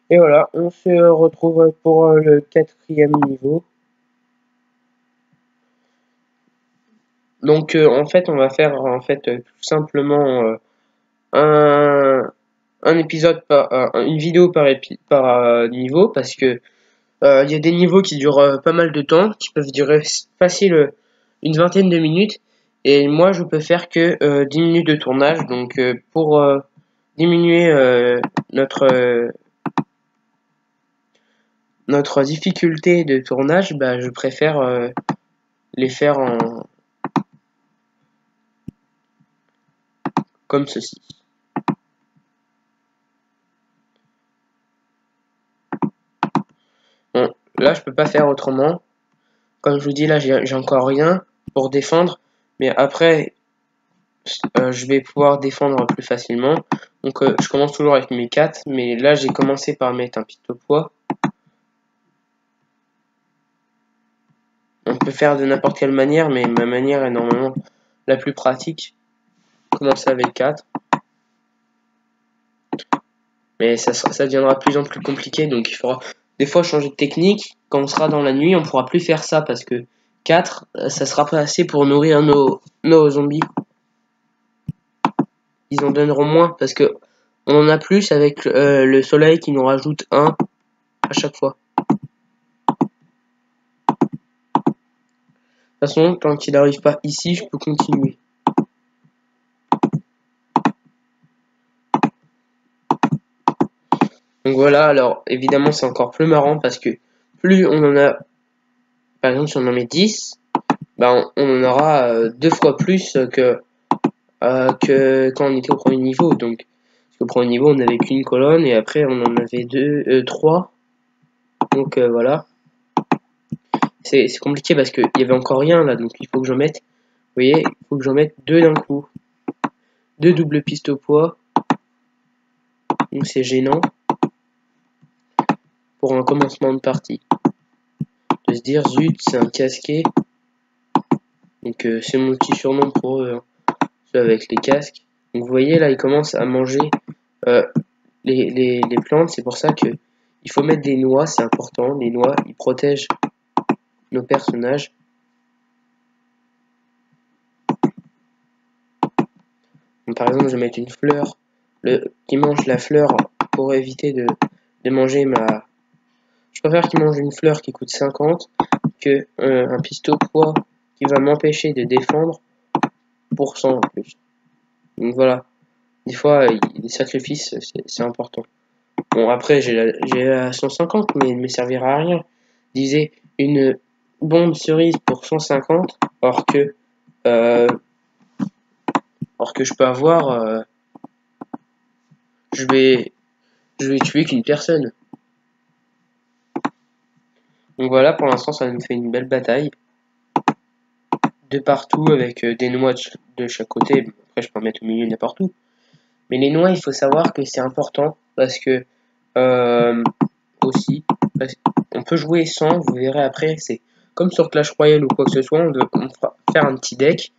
Et voilà, on se retrouve pour le 4e niveau. Donc en fait, on va faire tout simplement un épisode une vidéo par niveau, parce que il y a des niveaux qui durent pas mal de temps, qui peuvent durer facile une vingtaine de minutes, et moi je peux faire que 10 minutes de tournage. Donc pour diminuer notre difficulté de tournage, bah, je préfère les faire comme ceci. Bon, là je peux pas faire autrement. Comme je vous dis, là j'ai encore rien pour défendre, mais après je vais pouvoir défendre plus facilement. Donc je commence toujours avec mes 4, mais là j'ai commencé par mettre un pistolet-poids. On peut faire de n'importe quelle manière, mais ma manière est normalement la plus pratique. Commencer avec 4. Mais ça deviendra de plus en plus compliqué, donc il faudra des fois changer de technique. Quand on sera dans la nuit, on pourra plus faire ça, parce que 4, ça sera pas assez pour nourrir nos zombies. Ils en donneront moins, parce que on en a plus avec le soleil qui nous rajoute 1 à chaque fois. De toute façon, tant qu'il n'arrive pas ici, je peux continuer. Donc voilà, alors évidemment c'est encore plus marrant, parce que plus on en a, par exemple si on en met 10, ben on en aura 2 fois plus que quand on était au premier niveau. Donc parce qu'au premier niveau on n'avait qu'une colonne, et après on en avait 3. Donc voilà. C'est compliqué parce qu'il y avait encore rien là, donc il faut que j'en mette. Vous voyez, il faut que j'en mette 2 d'un coup. 2 doubles pistes au poids. Donc c'est gênant pour un commencement de partie. De se dire, zut, c'est un casqué. Donc c'est mon petit surnom pour eux, hein, ceux avec les casques. Donc vous voyez là, ils commencent à manger les plantes. C'est pour ça que il faut mettre des noix, c'est important. Les noix, ils protègent nos personnages. Donc, par exemple, je vais mettre une fleur qui mange la fleur pour éviter de manger ma... Je préfère qu'il mange une fleur qui coûte 50 que un pistolet-poids qui va m'empêcher de défendre pour 100 en plus. Donc voilà, des fois, les sacrifices, c'est important. Bon, après, j'ai la 150, mais il ne me servira à rien. Disais, une bombe cerise pour 150, or que je peux avoir... je vais tuer qu'une personne. Donc voilà, pour l'instant, ça nous fait une belle bataille. De partout, avec des noix de chaque côté. Bon, après, je peux en mettre au milieu n'importe où. Mais les noix, il faut savoir que c'est important, parce que aussi, on peut jouer sans, vous verrez après, c'est comme sur Clash Royale ou quoi que ce soit, on va faire un petit deck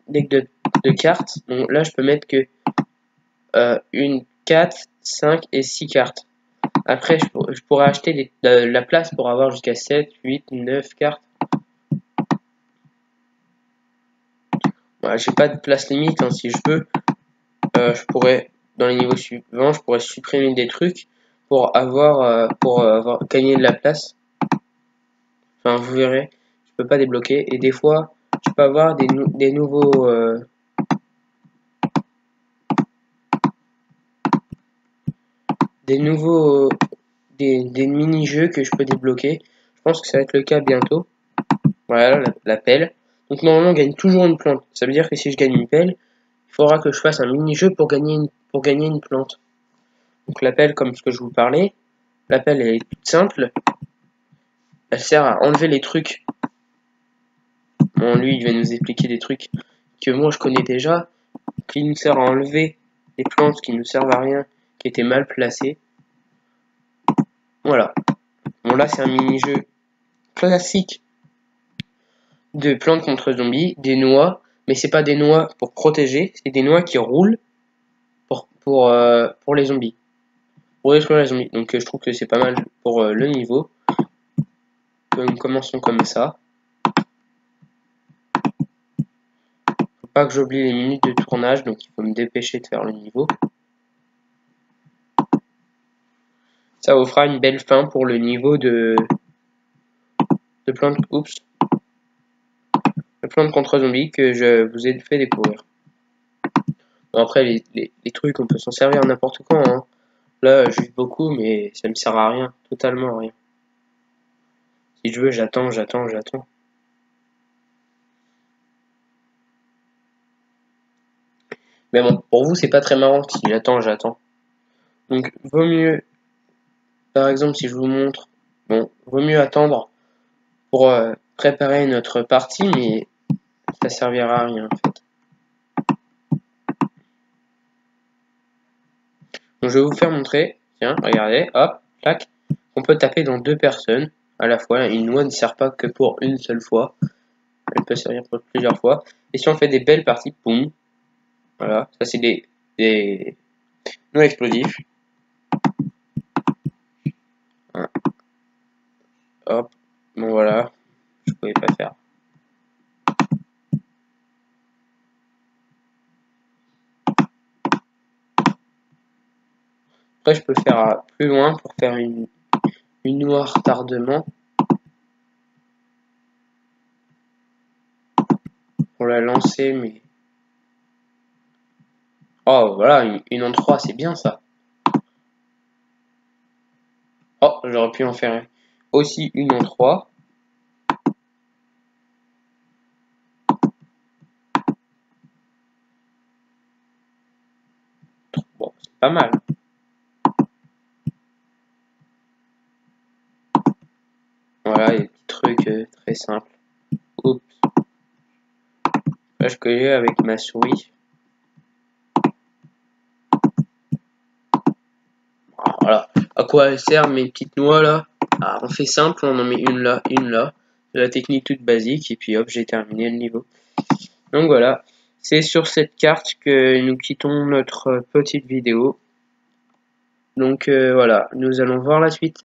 de cartes. Bon, là, je peux mettre que une 4, 5 et 6 cartes. Après, je pourrais acheter la place pour avoir jusqu'à 7, 8, 9 cartes. Voilà, j'ai pas de place limite, hein, si je veux. Je pourrais, dans les niveaux suivants, je pourrais supprimer des trucs pour avoir gagné de la place. Enfin, vous verrez, je peux pas débloquer. Et des fois, je peux avoir des nouveaux... des mini-jeux que je peux débloquer. Je pense que ça va être le cas bientôt. Voilà, la pelle. Donc normalement, on gagne toujours une plante. Ça veut dire que si je gagne une pelle, il faudra que je fasse un mini-jeu pour gagner une plante. Donc la pelle, comme ce que je vous parlais, la pelle elle est toute simple. Elle sert à enlever les trucs. Bon, lui, il va nous expliquer des trucs que moi je connais déjà, qui nous sert à enlever les plantes qui ne servent à rien, qui étaient mal placées. Voilà. Bon, là, c'est un mini-jeu classique de plantes contre zombies, des noix, mais c'est pas des noix pour protéger, c'est des noix qui roulent pour les zombies. pour détruire les zombies. Donc je trouve que c'est pas mal pour le niveau. Nous commençons comme ça. Faut pas que j'oublie les minutes de tournage, donc il faut me dépêcher de faire le niveau. Ça vous fera une belle fin pour le niveau de Plante. Oups. Le Plante contre zombies que je vous ai fait découvrir. Bon, après les trucs on peut s'en servir n'importe quand. Hein. Là je vis beaucoup mais ça me sert à rien, totalement à rien. Si je veux j'attends. Mais bon, pour vous c'est pas très marrant si j'attends. Donc vaut mieux, par exemple si je vous montre, bon, vaut mieux attendre pour préparer notre partie, mais ça servira à rien en fait. Donc je vais vous faire montrer, tiens, regardez, hop, tac, on peut taper dans 2 personnes à la fois. Une noix ne sert pas que pour une seule fois, elle peut servir pour plusieurs fois. Et si on fait des belles parties, boum, voilà, ça c'est des non explosifs. Hop, bon voilà, je pouvais pas faire. Après je peux faire plus loin pour faire une noix retardement. Pour la lancer, mais... Oh voilà, une en 3, c'est bien ça. Oh, j'aurais pu en faire aussi une en 3. Bon, c'est pas mal. Voilà, des petits trucs très simples. Oups. Là, je connais avec ma souris. Voilà. À quoi elles servent mes petites noix là? Ah, on fait simple, on en met une là, une là. C'est la technique toute basique, et puis hop, j'ai terminé le niveau. Donc voilà, c'est sur cette carte que nous quittons notre petite vidéo. Donc voilà, nous allons voir la suite.